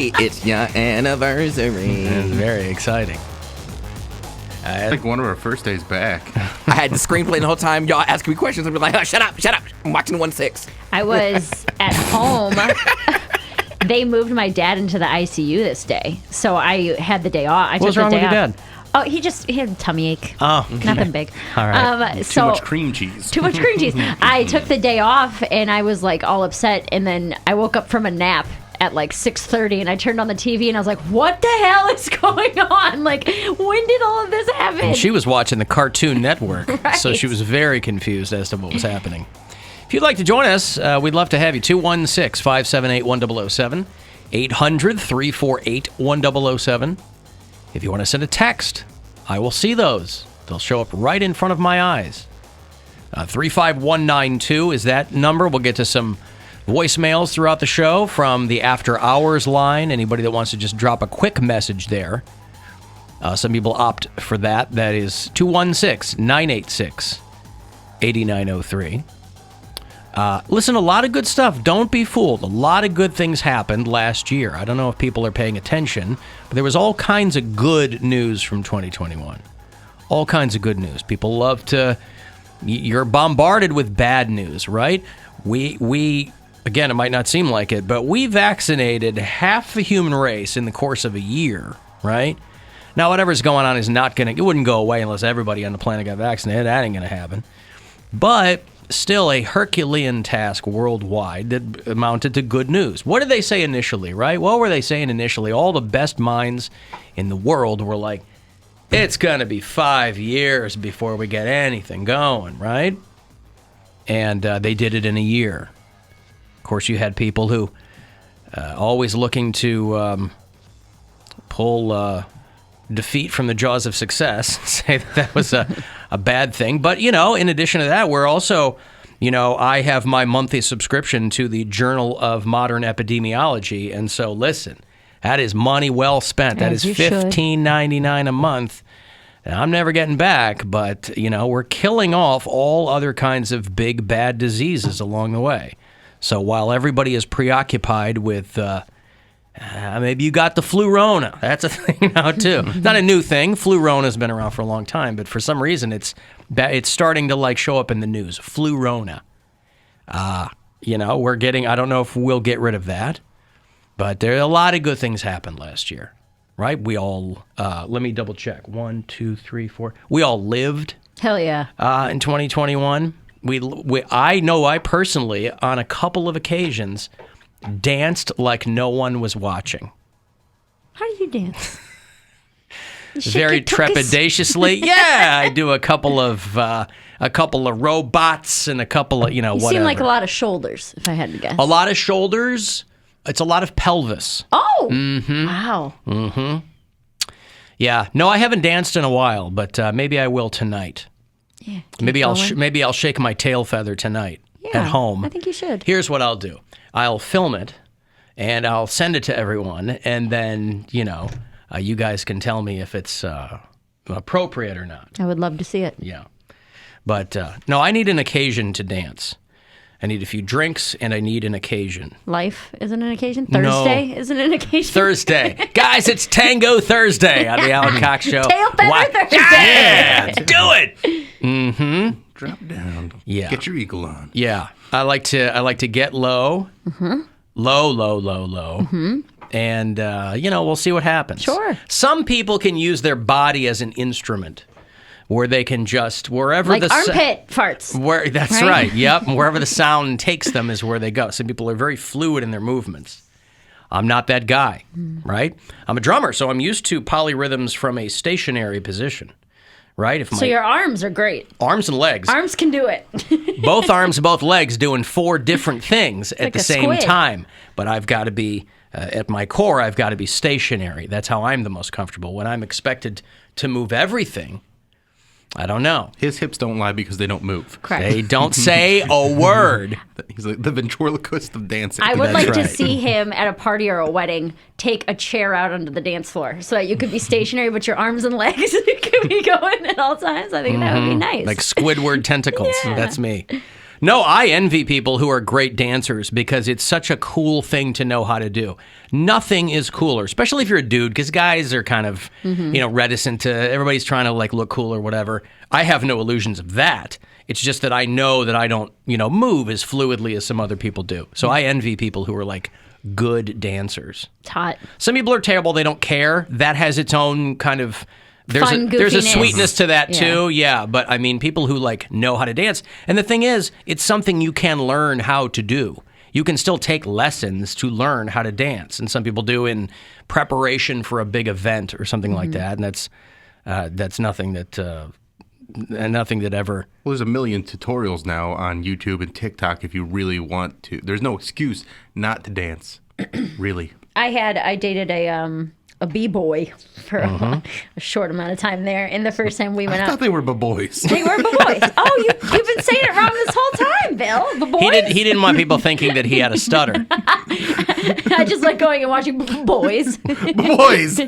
Hey, it's your anniversary. It's very exciting. I think one of our first days back. I had the screenplay the whole time. Y'all asking me questions. I'd be like, oh, shut up. I'm watching 1-6. I was at home. They moved my dad into the ICU this day, so I had the day off. What's wrong with your dad? Oh, he had a tummy ache. Oh, okay. Nothing big. All right. Too much cream cheese. Too much cream cheese. I took the day off, and I was like all upset, and then I woke up from a nap at like 6:30, and I turned on the TV, and I was like, what the hell is going on? Like, when did all of this happen? And she was watching the Cartoon Network, Right. so she was very confused as to what was happening. If you'd like to join us, we'd love to have you. 216-578-1007, 800-348-1007. If you want to send a text, I will see those. They'll show up right in front of my eyes. 35192 is that number. We'll get to some voicemails throughout the show from the After Hours line. Anybody that wants to just drop a quick message there. Some people opt for that. That is 216-986-8903. Listen, a lot of good stuff. Don't be fooled. A lot of good things happened last year. I don't know if people are paying attention, but there was all kinds of good news from 2021. All kinds of good news. People love to... You're bombarded with bad news, right? We again, it might not seem like it, but we vaccinated half the human race in the course of a year, right? Now, whatever's going on is not going to... It wouldn't go away unless everybody on the planet got vaccinated. That ain't going to happen. But... still a Herculean task worldwide that amounted to good news. What did they say initially, right? What were they saying initially? All the best minds in the world were like, it's going to be 5 years before we get anything going, right? And they did it in a year. Of course, you had people who always looking to pull defeat from the jaws of success, say that was a bad thing. But, in addition to that, we're also, I have my monthly subscription to the Journal of Modern Epidemiology. And so, listen, that is money well spent. That is $15.99 a month. And I'm never getting back, but, we're killing off all other kinds of big, bad diseases along the way. So while everybody is preoccupied with... maybe you got the flu-rona. That's a thing now, too. Not a new thing. Flu-rona's been around for a long time, but for some reason it's starting to show up in the news. Flu-rona. We're getting... I don't know if we'll get rid of that, but there are a lot of good things happened last year, right? We all... let me double check. 1, 2, 3, 4. We all lived. Hell yeah. In 2021. I personally, on a couple of occasions... danced like no one was watching. How do you dance? Very trepidatiously. Yeah, I do a couple of robots and a couple of whatever. You seem like a lot of shoulders, if I had to guess. A lot of shoulders. It's a lot of pelvis. Oh, wow. Mm-hmm. Yeah. No, I haven't danced in a while, but maybe I will tonight. Yeah. Maybe I'll shake my tail feather tonight at home. I think you should. Here's what I'll do. I'll film it, and I'll send it to everyone, and then, you guys can tell me if it's appropriate or not. I would love to see it. Yeah. But, no, I need an occasion to dance. I need a few drinks, and I need an occasion. Life isn't an occasion? Thursday isn't an occasion? Thursday. Guys, it's Tango Thursday on the Alan Cox Show. Tail feather Thursday. Yeah, let's do it. Mm-hmm. Drop down. Yeah. Get your eagle on. Yeah. I like to get low. Mm-hmm. Low. Mm-hmm. And, we'll see what happens. Sure. Some people can use their body as an instrument where they can just, wherever the... armpit farts. That's right. Yep. Wherever the sound takes them is where they go. Some people are very fluid in their movements. I'm not that guy, right? I'm a drummer, so I'm used to polyrhythms from a stationary position. Right? So your arms are great. Arms and legs. Arms can do it. Both arms and both legs doing 4 different things at the same squid. time. But I've got to be, at my core, I've got to be stationary. That's how I'm the most comfortable. When I'm expected to move everything, I don't know. His hips don't lie because they don't move. Correct. They don't say a word. He's like the ventriloquist of dancing. I would like to right. see him at a party or a wedding take a chair out onto the dance floor so that you could be stationary, but your arms and legs could be going at all times. I think that would be nice. Like Squidward tentacles. Yeah. That's me. No, I envy people who are great dancers because it's such a cool thing to know how to do. Nothing is cooler, especially if you're a dude, because guys are kind of, reticent to, everybody's trying to like look cool or whatever. I have no illusions of that. It's just that I know that I don't, move as fluidly as some other people do. So I envy people who are like good dancers. It's hot. Some people are terrible. They don't care. That has its own kind of... There's Fun a goofiness. sweetness to that too, yeah. But I mean, people who like know how to dance, and the thing is, it's something you can learn how to do. You can still take lessons to learn how to dance, and some people do in preparation for a big event or something like that. And that's nothing that ever. Well, there's a million tutorials now on YouTube and TikTok if you really want to. There's no excuse not to dance, really. I dated a bboy for a short amount of time there. And the first time we went I out, thought they were bboys. they were bboys. Oh, you've been saying it wrong this whole time, Bill. Bboys. He didn't want people thinking that he had a stutter. I just like going and watching boys. Boys.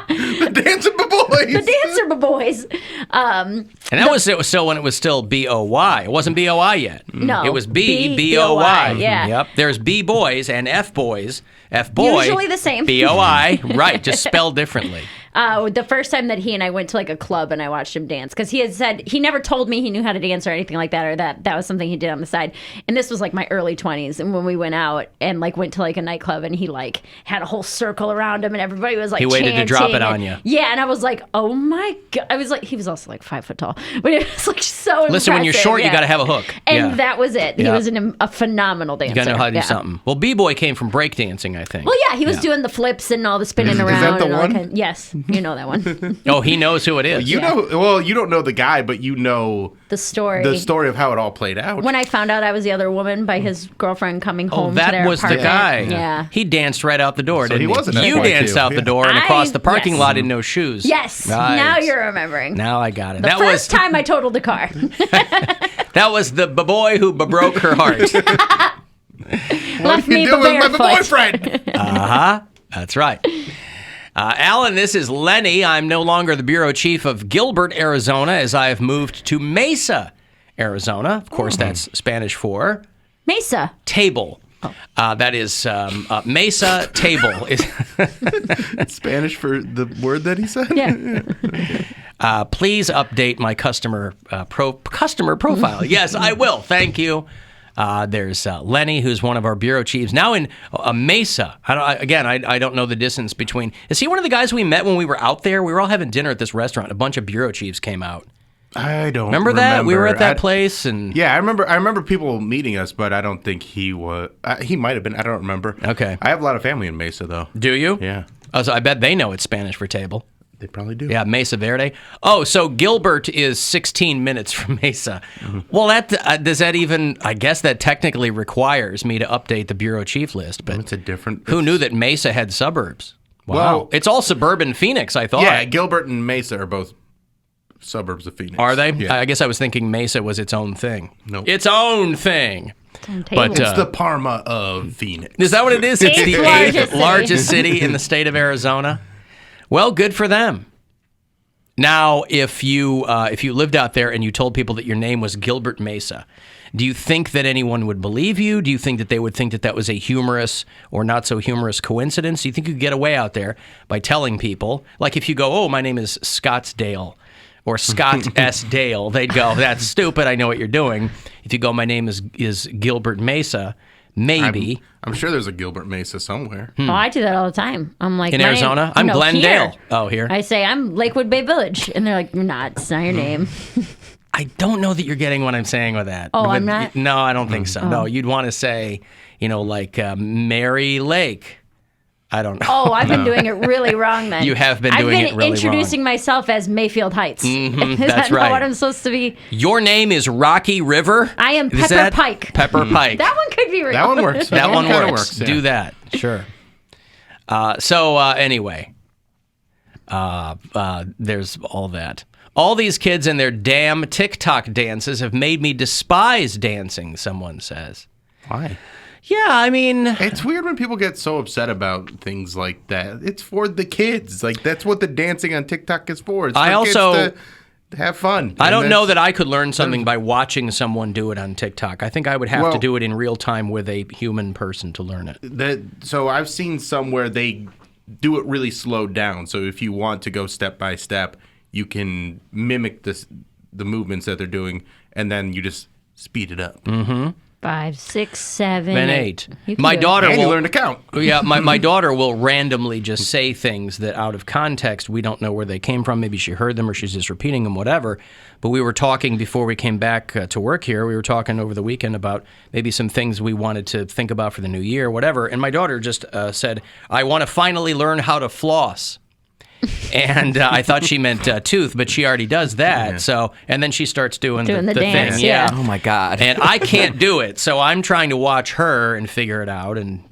The dancing boys. The dancer boys. And that was still when it was still BOY. It wasn't BOI yet. No. It was BOY, BOY. yeah. Yep. There's B boys and F boys. F boy. Usually the same. BOI. Right. Just spelled differently. The first time that he and I went to like a club and I watched him dance, because he had said he never told me he knew how to dance or anything like that, or that was something he did on the side. And this was like my early 20s, and when we went out and like went to like a nightclub, and he like had a whole circle around him and everybody was like He waited to drop it on you. Yeah, and I was like, oh my god. I was like, he was also like 5 foot tall, but it was like so Listen, when you're impressive, short, yeah. you got to have a hook. And yeah. that was it. He Yeah. was a phenomenal dancer. You got to know how to do Yeah. something. Well, B-boy came from breakdancing, I think. Well, yeah, he was doing the flips and all the spinning around. that the and all one? that yes, you know that one. Oh, he knows who it is. You know, well, you don't know the guy, but you know The story. of how it all played out. When I found out I was the other woman by his girlfriend coming home Oh, to that their was the apartment. guy. Yeah. He danced right out the door, So didn't he was an You FY2, danced out the yeah. door and across the parking yes. lot in no shoes. Yes. Right. Now you're remembering. Now I got it. The that first time I totaled a car. That was the boy who broke her heart. Left you me do with my barefoot. boyfriend? That's right. Alan, this is Lenny. I'm no longer the bureau chief of Gilbert, Arizona, as I have moved to Mesa, Arizona. Of course, that's Spanish for Mesa. table. That is Mesa table. Spanish for the word that he said? Yeah. Please update my customer profile. Yes, I will. Thank you. There's Lenny, who's one of our bureau chiefs, now in Mesa. I don't know the distance between. Is he one of the guys we met when we were out there? We were all having dinner at this restaurant. A bunch of bureau chiefs came out. I don't Remember that? We were at that place, and Yeah, I remember people meeting us, but I don't think he was. He might have been. I don't remember. Okay. I have a lot of family in Mesa, though. do you? Yeah, Oh, so I bet they know it's Spanish for table. they probably do. Yeah, Mesa Verde. Oh, so Gilbert is 16 minutes from Mesa. Well, that does that even? I guess that technically requires me to update the bureau chief list. But It's a different. who knew that Mesa had suburbs? Wow, Well- it's all suburban Phoenix. I thought. Yeah, Gilbert and Mesa are both suburbs of Phoenix. Are they? Yeah. I guess I was thinking Mesa was its own thing. Nope. Its own thing. But It's the Parma of Phoenix. is that what it is? It's the Eighth largest eighth city. largest city in the state of Arizona. Well, good for them. Now, if you lived out there and you told people that your name was Gilbert Mesa, do you think that anyone would believe you? Do you think that they would think that that was a humorous or not so humorous coincidence? Do you think you could get away out there by telling people, like if you go, oh, my name is Scottsdale or Scott S. Dale, they'd go, that's stupid, I know what you're doing. If you go, my name is Gilbert Mesa, maybe. I'm sure there's a Gilbert Mesa somewhere. Oh, I do that all the time. I'm like In my Arizona? name- I'm no, Glendale. here. Oh, here? I say I'm Lakewood Bay Village, and they're like, "You're not. It's not your name." I don't know that you're getting what I'm saying with that. Oh, But I'm not? No, I don't think so. No, you'd want to say, like Mary Lake. I don't know. Oh, I've been doing it really wrong then. You have been I've doing it been really introducing myself as Mayfield Heights. Is that's that right. not what I'm supposed to be? Your name is Rocky River? I am Is Pepper that- Pike. Pepper Pike. That one could be real. That one works. That one kinda works. yeah. Do that. Sure. Anyway, there's all that. All these kids and their damn TikTok dances have made me despise dancing, someone says. Why? Yeah, I mean... It's weird when people get so upset about things like that. It's for the kids. Like, that's what the dancing on TikTok is for. It's for I kids also- to have fun. I don't know that I could learn something by watching someone do it on TikTok. I think I would have to do it in real time with a human person to learn it. So I've seen some where they do it really slowed down. So if you want to go step by step, you can mimic the movements that they're doing, and then you just speed it up. Mm-hmm. 5, 6, 7, and 8. My daughter and will you learn to count. Yeah, my daughter will randomly just say things that out of context we don't know where they came from. Maybe she heard them or she's just repeating them, whatever. But we were talking before we came back to work here. We were talking over the weekend about maybe some things we wanted to think about for the new year, whatever. And my daughter just said, "I want to finally learn how to floss." And I thought she meant tooth, but she already does that. Yeah. So, and then she starts doing the dance, thing. Yeah. Oh my God. And I can't do it, so I'm trying to watch her and figure it out. And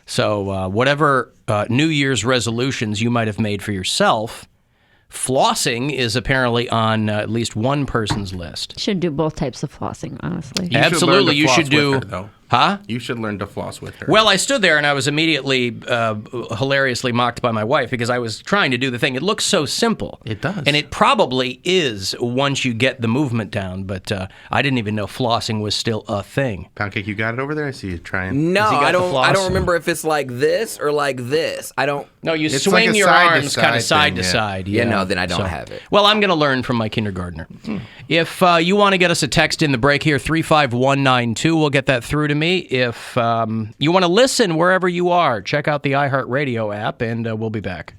so whatever New Year's resolutions you might have made for yourself, flossing is apparently on at least one person's list. Should do both types of flossing, honestly. Absolutely, you should do. Huh? You should learn to floss with her. Well, I stood there and I was immediately hilariously mocked by my wife because I was trying to do the thing. It looks so simple. It does. And it probably is once you get the movement down, but I didn't even know flossing was still a thing. Poundcake, you got it over there? I see you trying. No, I don't remember if it's like this or like this. I don't. No, you It's swing like a your arms kind of side thing, to yeah. side. Yeah, no, then I don't have it. Well, I'm going to learn from my kindergartner. If you want to get us a text in the break here, 35192, we'll get that through to me. If you want to listen wherever you are, check out the iHeartRadio app, and we'll be back.